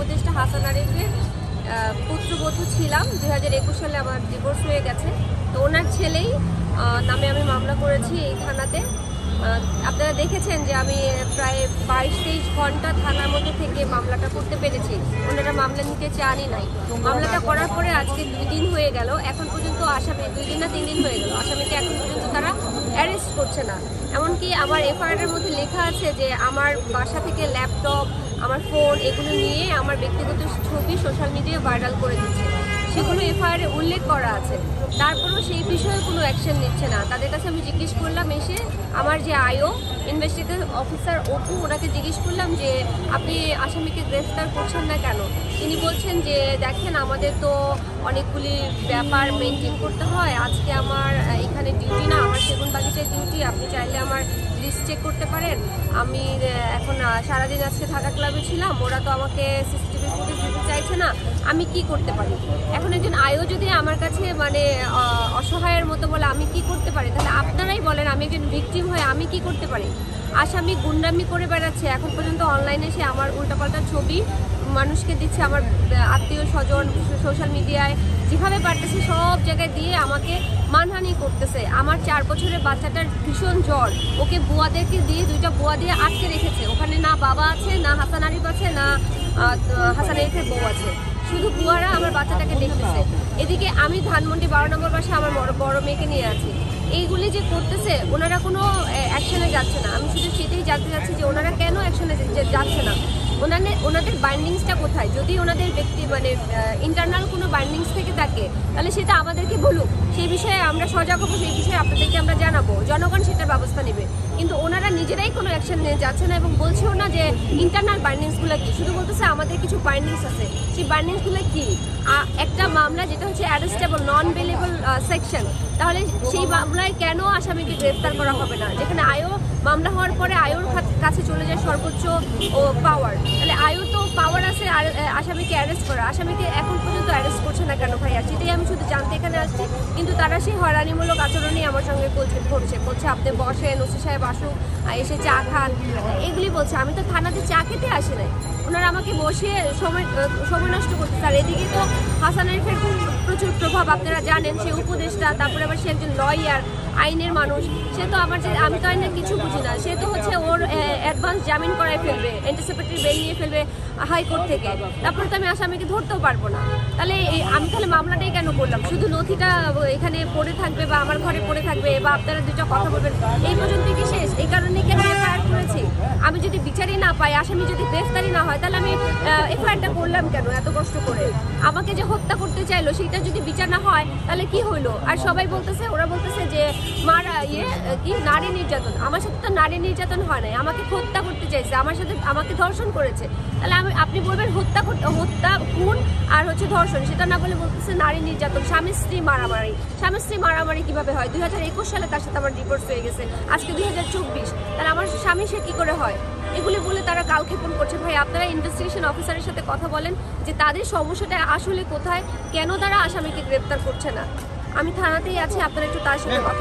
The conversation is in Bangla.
উপদেষ্টা হাসান আরিফের পুত্রবধূ ছিলাম। 2021 সালে আমার ডিভোর্স হয়ে গেছে। তো ওনার ছেলেই নামে আমি মামলা করেছি এই থানাতে। আপনারা দেখেছেন যে আমি প্রায় 22-23 ঘন্টা থানার মধ্যে থেকে মামলাটা করতে পেরেছি। ওনারা মামলা নিতে চানই নাই। মামলাটা করার পরে আজকে 2 দিন হয়ে গেল, এখন পর্যন্ত আসামি 2 দিন না 3 দিন হয়ে গেল, আসামিকে এখন পর্যন্ত তারা অ্যারেস্ট করছে না। এমনকি আমার এফআইআর মধ্যে লেখা আছে যে আমার বাসা থেকে ল্যাপটপ, আমার ফোন এগুলো নিয়ে আমার ব্যক্তিগত ছবি সোশ্যাল মিডিয়ায় ভাইরাল করে দিচ্ছে, সেগুলো এফআইআরে উল্লেখ করা আছে। তারপরেও সেই বিষয়ে কোনো অ্যাকশন নিচ্ছে না। তাদের কাছে আমি জিজ্ঞেস করলাম, এসে আমার যে আইও ইনভেস্টিগেটিভ অফিসার অপু, ওনাকে জিজ্ঞেস করলাম যে আপনি আসামিকে গ্রেফতার করছেন না কেন? তিনি বলছেন যে দেখেন আমাদের তো অনেকগুলি ব্যাপার মেনটেন করতে হয়, আজকে আমার এখানে ডিউটি না, আমার সেগুনবাগিচায় ডিউটি, আপনি চাইলে আমার লিস্ট চেক করতে পারেন। আমি এখন সারাদিন আজকে ঢাকা ক্লাবে ছিলাম, ওরা তো আমাকে সিসিটিভি ফুটেজ দিতে চাইছে না, আমি কি করতে পারি? এখন একজন আইও যদি আমার কাছে মানে অসহায়ের মতো বলে আমি কি করতে পারি, তাহলে আপনারাই বলেন আমি একজন ভিকটিম হয়ে আমি কি করতে পারি? আসামি গুন্ডামি করে বেড়াচ্ছে, এখন পর্যন্ত অনলাইনে এসে আমার উল্টাপাল্টা ছবি মানুষকে দিচ্ছে, আমার আত্মীয় স্বজন সোশ্যাল মিডিয়ায় যেভাবে পারতেছে সব জায়গায় দিয়ে আমাকে মানহানি করতেছে। আমার 4 বছরের বাচ্চাটার ভীষণ জ্বর, ওকে বুয়াদেরকে দিয়ে 2টা বুয়া দিয়ে আটকে রেখেছে। ওখানে না বাবা আছে, না হাসান আরিফ আছে, না হাসান আরিফের বউ আছে, শুধু বুয়ারা আমার বাচ্চাটাকে দেখতেছে। এদিকে আমি ধানমন্ডি 12 নম্বর বাসায় আমার বড় মেয়েকে নিয়ে আছি। এইগুলি যে করতেছে, ওনারা কোনো অ্যাকশনে যাচ্ছে না। আমি শুধু সেটাই জানতে চাচ্ছি যে ওনারা কেন অ্যাকশনে যাচ্ছে না, ওনাদের বাইন্ডিংসটা কোথায়? যদি ওনাদের ব্যক্তি মানে ইন্টারনাল কোনো বাইন্ডিংস থেকে থাকে তাহলে সেটা আমাদেরকে বলুক, সেই বিষয়ে আমরা সজাগ হবো, সেই বিষয়ে আপনাদেরকে আমরা জানাবো, জনগণ সেটার ব্যবস্থা নেবে। কিন্তু ওনারা নিজেরাই কোনো অ্যাকশন নিয়ে যাচ্ছে না এবং বলছেও না যে ইন্টারনাল বাইন্ডিংসগুলো কি, শুধু বলতেছে আমাদের কিছু বাইন্ডিংস আছে। সেই বাইন্ডিংসগুলো কি? একটা মামলা যেটা হচ্ছে অ্যারেস্টেবল নন বেলেবল সেকশন, তাহলে সেই মামলায় কেন আসামিকে গ্রেফতার করা হবে না? যেখানে আয়ো মামলা হওয়ার পরে আয়োর কাছে চলে যায় সর্বোচ্চ পাওয়ার, তাহলে আয়ো তো পাওয়ার আছে আসামিকে অ্যারেস্ট করা, আসামিকে এখন পর্যন্ত অ্যারেস্ট করছে না কেন ভাইয়া? সেটাই আমি শুধু জানতে এখানে আসছি। কিন্তু তারা সেই হয়রানিমূলক আচরণই আমার সঙ্গে বলছে আপনি বসেন, ওসি সাহেব আসুক, এসে চা খান, এগুলি বলছে। আমি তো থানাতে চা খেতে আসি নাই, ওনারা আমাকে বসিয়ে সময় নষ্ট করতে। আর এদিকে তো হাসান আরিফের প্রচুর প্রভাব, আপনারা জানেন, সে উপদেষ্টা, তারপরে আবার সে একজন লয়ার, আইনের মানুষ। সে তো আমি তো আইনের কিছু বুঝি না, সে তো হচ্ছে ওর অ্যাডভান্স জামিন করায় ফেলবে, অ্যান্টিসিপেটরি বেল নিয়ে ফেলবে হাইকোর্ট থেকে, তারপরে তো আমি আসামিকে ধরতেও পারবো না। তাহলে আমি তাহলে মামলাটাই কেন করলাম? শুধু নথিটা এখানে পড়ে থাকবে বা আমার ঘরে পড়ে থাকবে বা আপনারা 2টা কথা বলবেন, এই পর্যন্ত কি শেষ? এই কারণেই কেন এফআইআর করেছি? আমি যদি বিচারই না পাই, আসামি যদি গ্রেফতারি না হয়, তাহলে আমি এফআইআরটা করলাম কেন এত কষ্ট করে? আমাকে যে হত্যা করতে চাইলো সেটা যদি বিচার না হয় তাহলে কি হইলো? আর সবাই বলতেছে, ওরা বলতেছে যে কি নারী নির্যাতন। আমার সাথে তো নারী নির্যাতন হয় নাই, আমাকে হত্যা করতে চাইছে, আমাকে ধর্ষণ করেছে। তাহলে আপনি বলবেন হত্যা, খুন আর হচ্ছে ধর্ষণ, সেটা না বলে বলতেছে নারী নির্যাতন, স্বামী স্ত্রী মারামারি। স্বামী স্ত্রী মারামারি কিভাবে হয়? 2021 সালে তার সাথে আমার ডিভোর্স হয়ে গেছে, আজকে 2024, তাহলে আমার স্বামী সে কি করে হয়? এগুলি বলে তারা কালক্ষেপণ করছে। ভাই আপনারা ইনভেস্টিগেশন অফিসারের সাথে কথা বলেন যে তাদের সমস্যাটা আসলে কোথায়, কেন তারা আসামিকে গ্রেফতার করছে না। আমি থানাতেই আছি, আপনারা একটু তার সাথে কথা